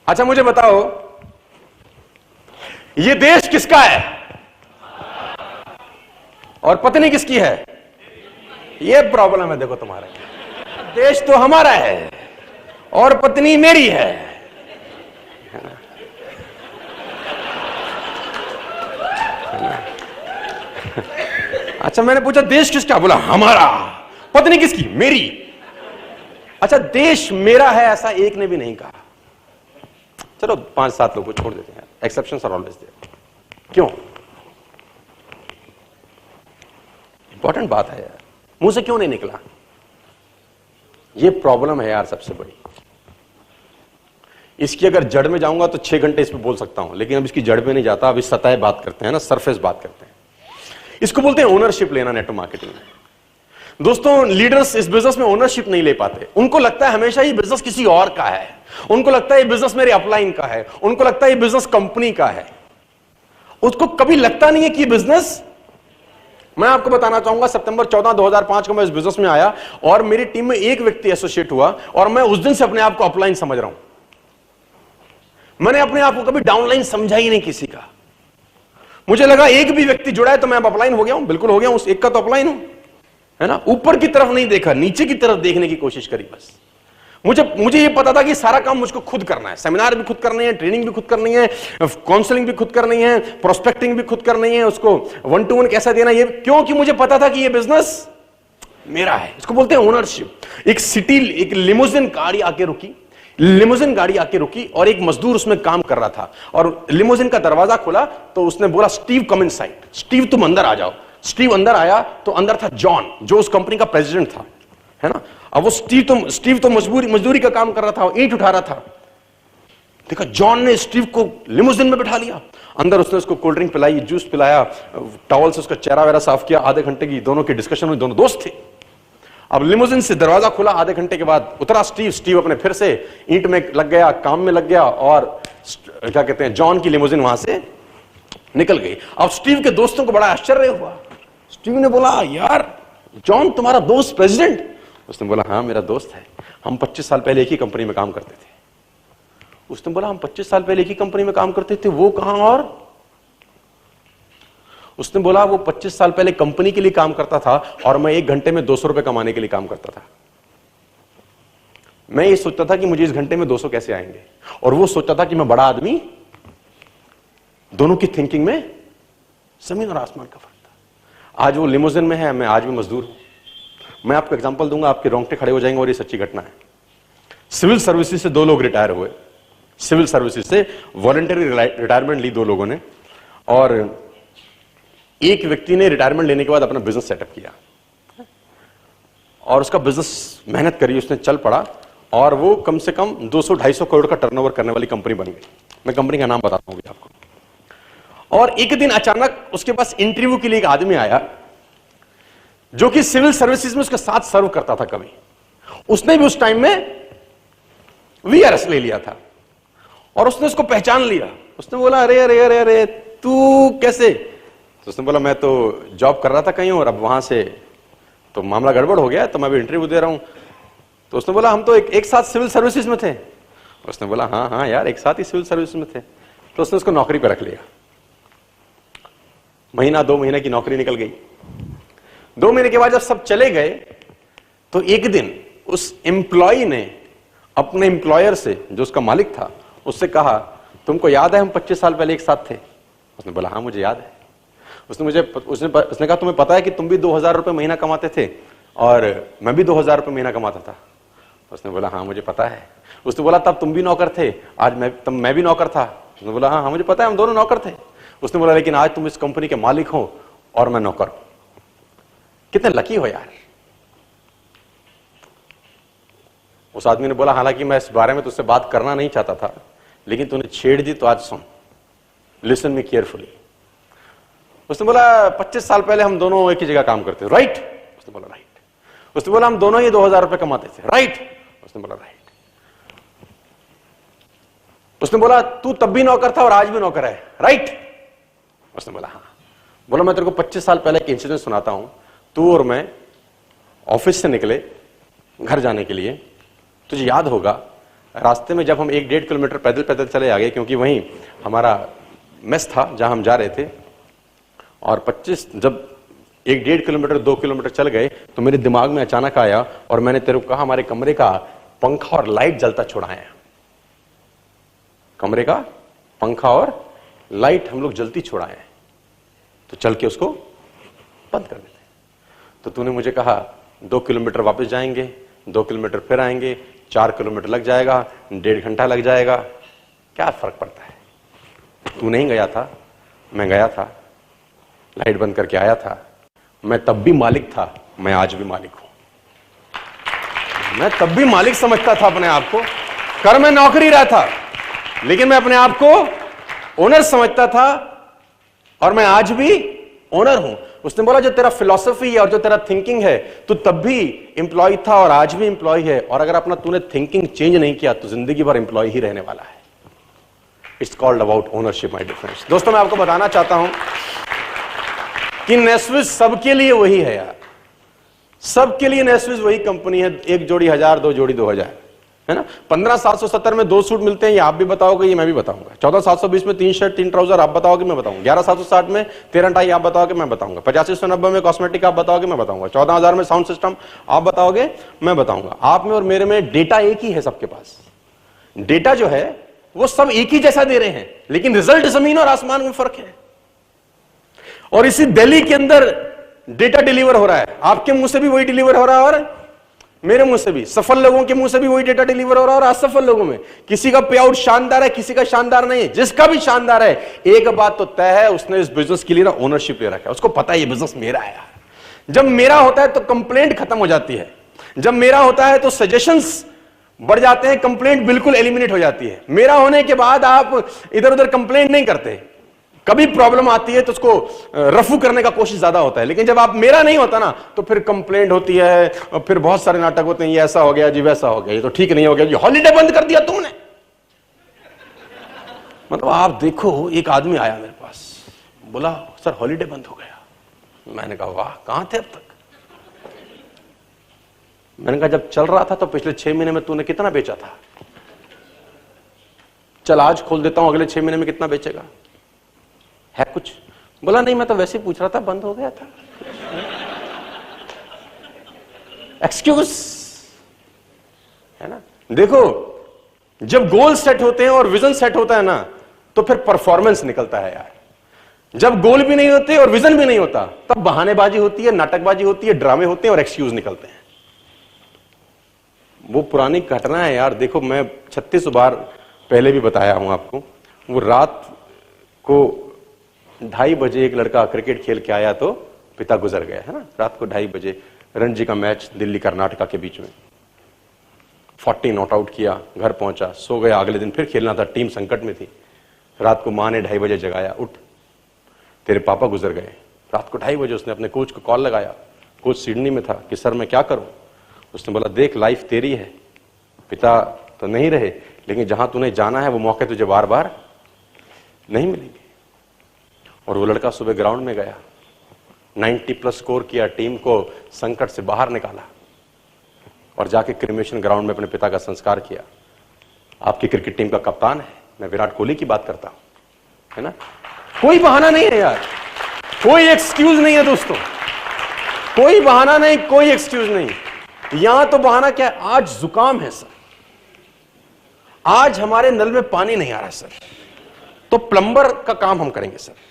अच्छा मुझे बताओ, ये देश किसका है और पत्नी किसकी है? ये प्रॉब्लम है। देखो तुम्हारे देश तो हमारा है और पत्नी मेरी है। अच्छा मैंने पूछा देश किसका? बोला हमारा। पत्नी किसकी? मेरी। अच्छा देश मेरा है ऐसा एक ने भी नहीं कहा। चलो 5-7 लोगों को छोड़ देते हैं, एक्सेप्शंस आर ऑलवेज देयर। क्यों? इंपॉर्टेंट बात है यार, मुंह से क्यों नहीं निकला? ये प्रॉब्लम है यार सबसे बड़ी। इसकी अगर जड़ में जाऊंगा तो 6 घंटे इस पे बोल सकता हूं, लेकिन अब इसकी जड़ में नहीं जाता। अभी सतह बात करते हैं ना, सरफेस बात करते हैं। इसको बोलते हैं ओनरशिप लेना नेटवर्क मार्केटिंग में। दोस्तों लीडर्स इस बिजनेस में ओनरशिप नहीं ले पाते। उनको लगता है हमेशा ये बिजनेस किसी और का है, उनको लगता है ये बिजनेस मेरे अपलाइन का है, उनको लगता है ये बिजनेस कंपनी का है। उसको कभी लगता नहीं है कि ये बिजनेस, मैं आपको बताना चाहूंगा सितंबर 14, 2005 को मैं इस बिजनेस में आया और मेरी टीम में एक व्यक्ति एसोसिएट हुआ और मैं उस दिन से अपने आप को अपलाइन समझ रहा हूं। मैंने अपने आप को कभी डाउनलाइन समझा ही नहीं किसी का। मुझे लगा एक भी व्यक्ति जुड़ा है तो मैं अब अपलाइन हो गया हूं। बिल्कुल हो गया हूं, उस एक का तो अपलाइन हूं, है ना। ऊपर की तरफ नहीं देखा, नीचे की तरफ देखने की कोशिश करी बस। मुझे ये पता था कि सारा काम मुझको खुद करना है। सेमिनार भी खुद करने हैं, ट्रेनिंग भी खुद करनी है, काउंसलिंग भी खुद करनी है, प्रोस्पेक्टिंग भी खुद करनी है, उसको 1-to-1 कैसा देना ये, क्योंकि मुझे पता था कि ये बिजनेस मेरा है। इसको बोलते हैं ओनरशिप। एक लिमोजिन गाड़ी आके रुकी और एक मजदूर उसमें काम कर रहा था और लिमोजिन का दरवाजा खुला तो उसने बोला स्टीव कम इनसाइड, स्टीव तुम अंदर आ जाओ। स्टीव अंदर आया तो अंदर था जॉन, जो उस कंपनी का प्रेसिडेंट था, है ना। अब वो स्टीव तो मजदूरी का काम कर रहा था, ईंट उठा रहा था। देखा जॉन ने स्टीव को लिमोजिन में बिठा लिया, अंदर उसने उसको कोल्ड ड्रिंक पिलाई, जूस पिलाया, टॉवल से उसका चेहरा वगैरह साफ किया। आधे घंटे की दोनों की डिस्कशन हुई, दोनों दोस्त थे। अब लिमोजिन से दरवाजा खुला, आधे घंटे के बाद उतरा स्टीव अपने फिर से ईंट में लग गया, काम में लग गया और क्या कहते हैं जॉन की लिमोजिन वहां से निकल गई। अब स्टीव के दोस्तों को बड़ा आश्चर्य हुआ। स्टीव ने बोला यार जॉन तुम्हारा दोस्त प्रेसिडेंट? उसने बोला हाँ मेरा दोस्त है, हम 25 साल पहले एक ही कंपनी में काम करते थे। उसने बोला हम 25 साल पहले एक ही कंपनी में काम करते थे, वो कहां? और उसने बोला वो 25 साल पहले कंपनी के लिए काम करता था और मैं 1 घंटे में 200 रुपए कमाने के लिए काम करता था। मैं ये सोचता था कि मुझे इस घंटे में 200 कैसे आएंगे, और वो सोचता था कि मैं बड़ा आदमी। दोनों की थिंकिंग में जमीन और आसमान का फर्क था। आज वो लिमोजिन में है, मैं आज भी मजदूर हूं। मैं आपको एग्जांपल दूंगा, आपके रोंगटे खड़े हो जाएंगे और ये सच्ची घटना है। सिविल सर्विसेज से 2 लोग रिटायर हुए, सिविल सर्विसेज से वॉलंटरी रिटायरमेंट ली 2 लोगों ने, और एक व्यक्ति ने रिटायरमेंट लेने के बाद अपना बिजनेस सेटअप किया और उसका बिजनेस मेहनत करी, उसने चल पड़ा और वो कम से कम 200-250 करोड़ का टर्नओवर करने वाली कंपनी बन गई। मैं कंपनी का नाम बताता हूं आपको। और एक दिन अचानक उसके पास इंटरव्यू के लिए एक आदमी आया जो कि सिविल सर्विसेज में उसके साथ सर्व करता था कभी। उसने भी उस टाइम में वीआरएस ले लिया था और उसने उसको पहचान लिया। उसने बोला अरे अरे अरे अरे तू कैसे? तो उसने बोला मैं तो जॉब कर रहा था कहीं और अब वहां से तो मामला गड़बड़ हो गया, तो मैं भी इंटरव्यू दे रहा हूं। तो उसने बोला हम तो एक साथ सिविल सर्विसेज में थे। उसने बोला हाँ हाँ यार एक साथ ही सिविल सर्विस में थे। तो उसने उसको नौकरी पर रख लिया। महीना 2 महीने की नौकरी निकल गई। 2 महीने के बाद जब सब चले गए तो एक दिन उस एम्प्लॉय ने अपने एम्प्लॉयर से, जो उसका मालिक था, उससे कहा तुमको याद है हम 25 साल पहले एक साथ थे? उसने बोला हाँ मुझे याद है। उसने कहा तुम्हें पता है कि तुम भी 2000 रुपए महीना कमाते थे और मैं भी 2000 रुपए महीना कमाता था? उसने बोला हाँ मुझे पता है। उसने बोला तब तुम भी नौकर थे, आज मैं भी नौकर था? उसने बोला हाँ मुझे पता है हम दोनों नौकर थे। उसने बोला लेकिन आज तुम इस कंपनी के मालिक हो और मैं नौकर हूं। कितने लकी हो यार। उस आदमी ने बोला हालांकि मैं इस बारे में तुझसे बात करना नहीं चाहता था, लेकिन तूने छेड़ दी तो आज सुन, लिसन मी केयरफुली। उसने बोला 25 साल पहले हम दोनों एक ही जगह काम करते थे, राइट? उसने बोला राइट। उसने बोला हम दोनों ही 2000 रुपए कमाते थे, राइट? उसने बोला राइट। उसने बोला तू तब भी नौकर था और आज भी नौकर है, राइट? उसने बोला हाँ। बोला मैं तेरे को 25 साल पहले एक इंसिडेंट सुनाता हूं। तू और मैं ऑफिस से निकले घर जाने के लिए, तुझे याद होगा रास्ते में जब हम 1-1.5 किलोमीटर पैदल पैदल चले आ गए, क्योंकि वहीं हमारा मेस था जहां हम जा रहे थे, और 25 जब 1-1.5 किलोमीटर 2 किलोमीटर चल गए तो मेरे दिमाग में अचानक आया, और मैंने तेरे को कहा हमारे कमरे का पंखा और लाइट जलता छुड़ाए हैं। कमरे का पंखा और लाइट हम लोग जलती छुड़ाए हैं, तो चल के उसको बंद कर देते। तो तूने मुझे कहा 2 किलोमीटर वापस जाएंगे, 2 किलोमीटर फिर आएंगे, 4 किलोमीटर लग जाएगा, 1.5 घंटा लग जाएगा, क्या फर्क पड़ता है। तू नहीं गया था, मैं गया था, लाइट बंद करके आया था। मैं तब भी मालिक था, मैं आज भी मालिक हूं। मैं तब भी मालिक समझता था अपने आप को, कर मैं नौकरी रहा था, लेकिन मैं अपने आप को ओनर समझता था, और मैं आज भी ओनर हूं। उसने बोला जो तेरा फिलॉसफी है और जो तेरा थिंकिंग है, तो तब भी इंप्लॉय था और आज भी इंप्लॉय है, और अगर अपना तूने थिंकिंग चेंज नहीं किया तो जिंदगी भर इंप्लॉय ही रहने वाला है। It's called about ownership my dear friends. दोस्तों, मैं आपको बताना चाहता हूं कि नेस्विस सबके लिए वही है यार, सबके लिए नेस्विस वही कंपनी है। 1 जोड़ी 1000, 2 जोड़ी 2000, है ना। 15770 में 2 सूट मिलते हैं, ये आप भी बताओगे, ये मैं भी बताऊंगा। 14720 में 3 शर्ट 3 ट्राउजर आप बताओगे, मैं बताऊंगा। 11760 में 13 टाई आप बताओगे, मैं बताऊंगा। 8590 में कॉस्मेटिक आप बताओगे, मैं बताऊंगा। 14000 में साउंड सिस्टम आप बताओगे, मैं बताऊंगा। आप में और मेरे में डेटा एक ही है, सबके पास डेटा जो है वो सब एक ही जैसा दे रहे हैं, लेकिन रिजल्ट जमीन और आसमान में फर्क है। और इसी दिल्ली के अंदर डेटा डिलीवर हो रहा है, आपके मुंह से भी वही डिलीवर हो रहा है और मेरे मुंह से भी, सफल लोगों के मुंह से भी वही डेटा डिलीवर हो रहा है और असफल लोगों में। किसी का पे आउट शानदार है, किसी का शानदार नहीं है। जिसका भी शानदार है, एक बात तो तय है, उसने इस बिजनेस के लिए ना ओनरशिप ले रखा है। उसको पता है ये बिजनेस मेरा है। जब मेरा होता है तो कंप्लेंट खत्म हो जाती है, जब मेरा होता है तो सजेशंस बढ़ जाते हैं, कंप्लेंट बिल्कुल एलिमिनेट हो जाती है। मेरा होने के बाद आप इधर उधर कंप्लेंट नहीं करते। कभी प्रॉब्लम आती है तो उसको रफू करने का कोशिश ज्यादा होता है, लेकिन जब आप मेरा नहीं होता ना तो फिर कंप्लेंट होती है, और फिर बहुत सारे नाटक होते हैं, ये ऐसा हो गया जी, वैसा हो गया, ये तो ठीक नहीं हो गया जी, हॉलीडे बंद कर दिया तुमने। मतलब आप देखो, एक आदमी आया मेरे पास, बोला सर हॉलीडे बंद हो गया। मैंने कहा वाह, कहां थे अब तक। मैंने कहा जब चल रहा था तो पिछले 6 महीने में तूने कितना बेचा था, चल आज खोल देता हूं, अगले 6 महीने में कितना बेचेगा, है कुछ। बोला नहीं, मैं तो वैसे ही पूछ रहा था, बंद हो गया था। एक्सक्यूज है ना। देखो, जब गोल सेट होते हैं और विजन सेट होता है ना, तो फिर परफॉर्मेंस निकलता है यार। जब गोल भी नहीं होते और विजन भी नहीं होता, तब बहानेबाजी होती है, नाटकबाजी होती है, ड्रामे होते हैं और एक्सक्यूज निकलते हैं। वो पुरानी घटना है यार। देखो, मैं 36 बार पहले भी बताया हूं आपको। वो रात को 2:30 बजे एक लड़का क्रिकेट खेल के आया तो पिता गुजर गया, है ना। रात को 2:30 बजे रणजी का मैच दिल्ली कर्नाटका के बीच में, 40 नॉट आउट किया, घर पहुंचा, सो गया। अगले दिन फिर खेलना था, टीम संकट में थी। रात को मां ने 2:30 बजे जगाया, उठ तेरे पापा गुजर गए। रात को 2:30 बजे उसने अपने कोच को कॉल लगाया। कोच सिडनी में था कि सर मैं क्या करूं। उसने बोला देख, लाइफ तेरी है, पिता तो नहीं रहे, लेकिन जहां तूने जाना है वो मौके तुझे बार बार नहीं मिलेंगे। और वो लड़का सुबह ग्राउंड में गया, 90+ स्कोर किया, टीम को संकट से बाहर निकाला और जाके क्रिमेशन ग्राउंड में अपने पिता का संस्कार किया। आपकी क्रिकेट टीम का कप्तान है, मैं विराट कोहली की बात करता हूं, है ना। कोई बहाना नहीं है यार, कोई एक्सक्यूज नहीं है दोस्तों, कोई बहाना नहीं, कोई एक्सक्यूज नहीं। यहां तो बहाना क्या है, आज जुकाम है सर, आज हमारे नल में पानी नहीं आ रहा सर, तो प्लम्बर का काम हम करेंगे सर।